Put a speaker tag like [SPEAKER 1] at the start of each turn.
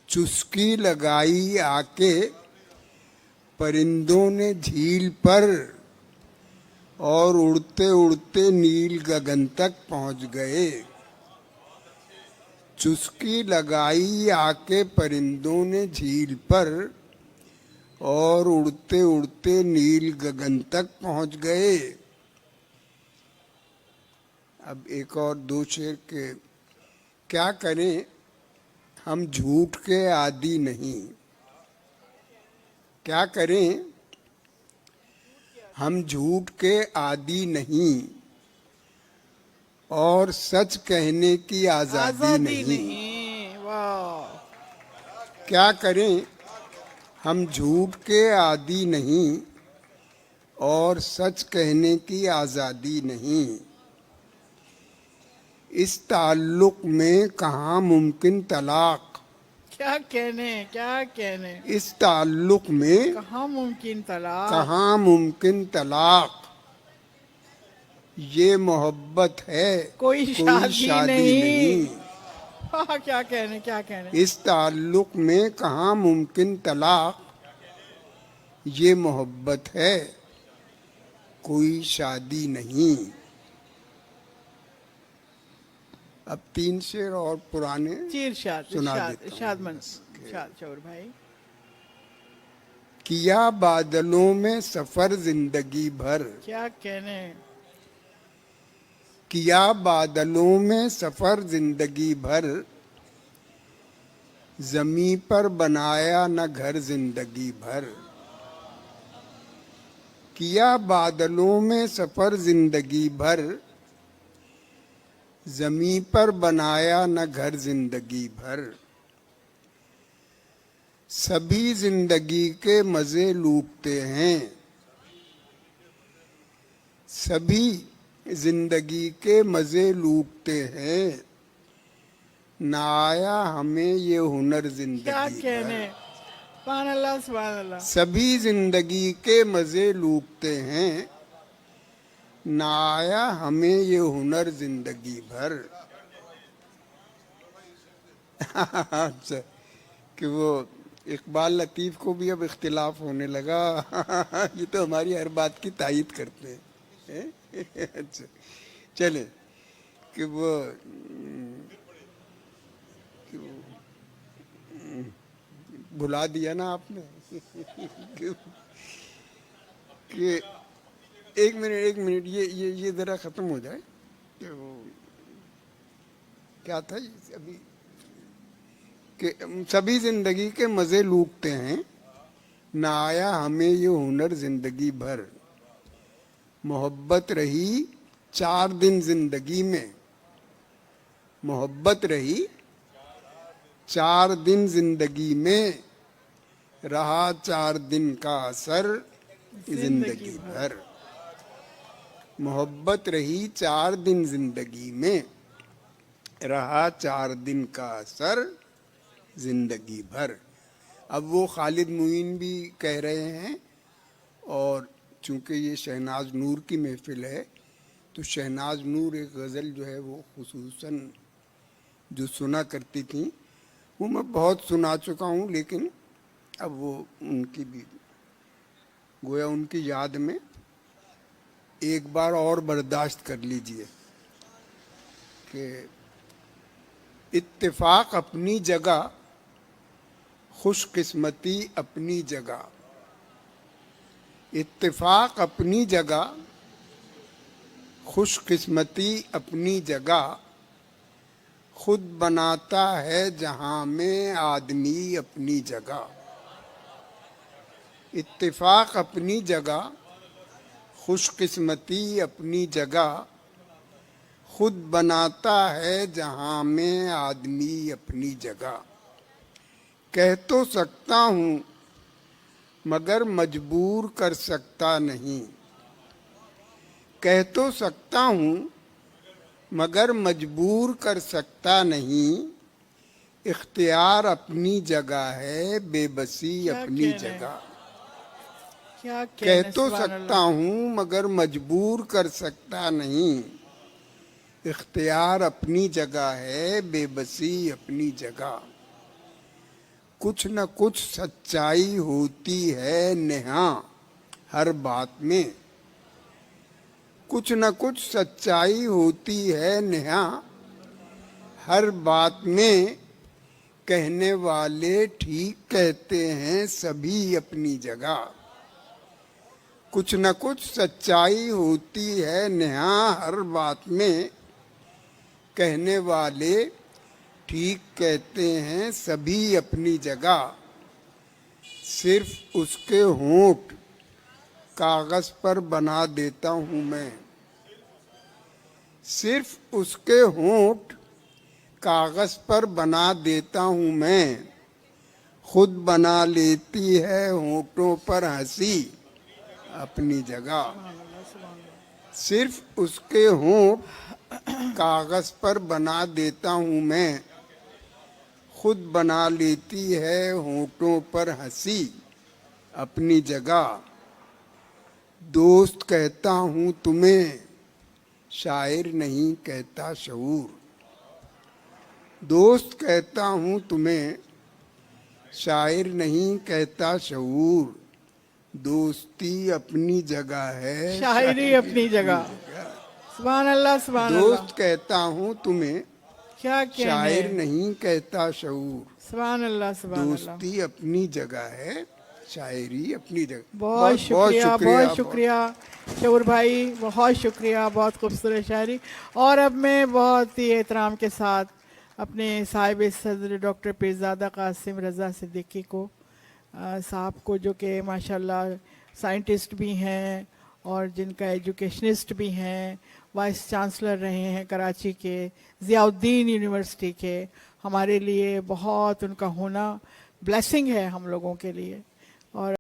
[SPEAKER 1] चुस्की लगाई आके परिंदों ने झील पर और उड़ते उड़ते नील गगन तक पहुंच गए। चुस्की लगाई आके परिंदों ने झील पर और उड़ते उड़ते नील गगन तक पहुंच गए। अब एक और दो शेर के, क्या करें हम झूठ के आदी नहीं, क्या करें हम झूठ के आदी नहीं और सच कहने की आजादी नहीं।
[SPEAKER 2] वाह।
[SPEAKER 1] क्या करें हम झूठ के आदी नहीं और सच कहने की आजादी नहीं। इस ताल्लुक में कहाँ मुमकिन तलाक,
[SPEAKER 2] क्या कहने, क्या कहने।
[SPEAKER 1] इस ताल्लुक में
[SPEAKER 2] कहाँ मुमकिन तलाक,
[SPEAKER 1] कहाँ मुमकिन तलाक। ये मोहब्बत है
[SPEAKER 2] कोई शादी नहीं।
[SPEAKER 1] नहीं।
[SPEAKER 2] हाँ, क्या कहने, क्या कहने।
[SPEAKER 1] इस ताल्लुक में कहाँ मुमकिन तलाक, ये मोहब्बत है कोई शादी नहीं। अब तीन शेर और पुराने सुना देता हूँ।
[SPEAKER 2] इरशाद शौर भाई।
[SPEAKER 1] किया बादलों में सफर जिंदगी भर,
[SPEAKER 2] क्या कहने।
[SPEAKER 1] किया बादलों में सफर जिंदगी भर, जमी पर बनाया न घर जिंदगी भर। किया बादलों में सफर जिंदगी भर, जमी पर बनाया न घर जिंदगी भर। सभी जिंदगी के मजे लूटते हैं, सभी जिंदगी के मजे लूटते हैं, ना आया हमें ये हुनर जिंदगी।
[SPEAKER 2] क्या कहने। सुभान अल्लाह, सुभान अल्लाह।
[SPEAKER 1] सभी जिंदगी के मजे लूटते हैं, ना आया हमें ये हुनर जिंदगी भर। अच्छा, कि वो इकबाल लतीफ़ को भी अब इख्तिलाफ होने लगा। ये तो हमारी हर बात की तायीद करते हैं। अच्छा, चले कि वो भुला दिया ना आपने। कि एक मिनट ये जरा खत्म हो जाए। कि वो क्या था अभी, कि सभी जिंदगी के मजे लूटते हैं, ना आया हमें ये हुनर जिंदगी भर। मोहब्बत रही 4 दिन जिंदगी में, मोहब्बत रही 4 दिन जिंदगी में, रहा 4 दिन का असर जिंदगी भर। मोहब्बत रही 4 दिन जिंदगी में, रहा 4 दिन का असर जिंदगी भर। अब वो खालिद मुईन भी कह रहे हैं, और चूंकि ये शहनाज नूर की महफिल है तो शहनाज नूर एक गज़ल जो है वो खुसूसन जो सुना करती थी वो मैं बहुत सुना चुका हूँ, लेकिन अब वो उनकी भी गोया उनकी याद में एक बार और बर्दाश्त कर लीजिए। कि इत्तेफाक अपनी जगह, खुशकिस्मती अपनी जगह। इत्तेफाक अपनी जगह, खुशकिस्मती अपनी जगह, खुद बनाता है जहां में आदमी अपनी जगह। इत्तेफाक अपनी जगह, खुशकिस्मती अपनी जगह, खुद बनाता है जहां में आदमी अपनी जगह। कह तो सकता हूँ मगर मजबूर कर सकता नहीं, कह तो सकता हूँ मगर मजबूर कर सकता नहीं। इख्तियार अपनी जगह है, बेबसी अपनी जगह। कह तो सकता हूँ मगर मजबूर कर सकता नहीं। इख्तियार अपनी जगह है, बेबसी अपनी जगह। कुछ न कुछ सच्चाई होती है नेहा हर बात में, कुछ न कुछ सच्चाई होती है नेहा हर बात में। कहने वाले ठीक कहते हैं सभी अपनी जगह, कुछ न कुछ सच्चाई होती है नेहा हर बात में। कहने वाले ठीक कहते हैं सभी अपनी जगह। सिर्फ उसके होंठ कागज पर बना देता हूँ मैं, सिर्फ उसके होंठ कागज पर बना देता हूँ मैं। खुद बना लेती है होंठों पर हंसी अपनी जगह। सिर्फ उसके होंठ कागज पर बना देता हूँ मैं, खुद बना लेती है होंठों पर हंसी अपनी जगह। दोस्त कहता हूँ तुम्हें, शायर नहीं कहता शऊर। दोस्त कहता हूँ तुम्हें, शायर नहीं कहता शऊर। दोस्ती अपनी जगह है,
[SPEAKER 2] शायरी अपनी जगह। सुभान अल्लाह, सुभान अल्लाह।
[SPEAKER 1] दोस्त कहता हूँ तुम्हें,
[SPEAKER 2] क्या कहने,
[SPEAKER 1] शायर नहीं कहता शऊर।
[SPEAKER 2] सुभान अल्लाह, सुभान अल्लाह।
[SPEAKER 1] दोस्ती अपनी जगह है, शायरी अपनी जगह।
[SPEAKER 2] बहुत शुक्रिया, बहुत शुक्रिया शऊर भाई, बहुत शुक्रिया, बहुत खूबसूरत शायरी। और अब मैं बहुत ही एहतराम के साथ अपने साहिब सदर डॉक्टर पीरज़ादा कासिम रज़ा सिद्दीकी को साहब को, जो कि माशाल्लाह साइंटिस्ट भी हैं और जिनका एजुकेशनिस्ट भी हैं, वाइस चांसलर रहे हैं कराची के ज़ियाउद्दीन यूनिवर्सिटी के। हमारे लिए बहुत उनका होना ब्लेसिंग है हम लोगों के लिए। और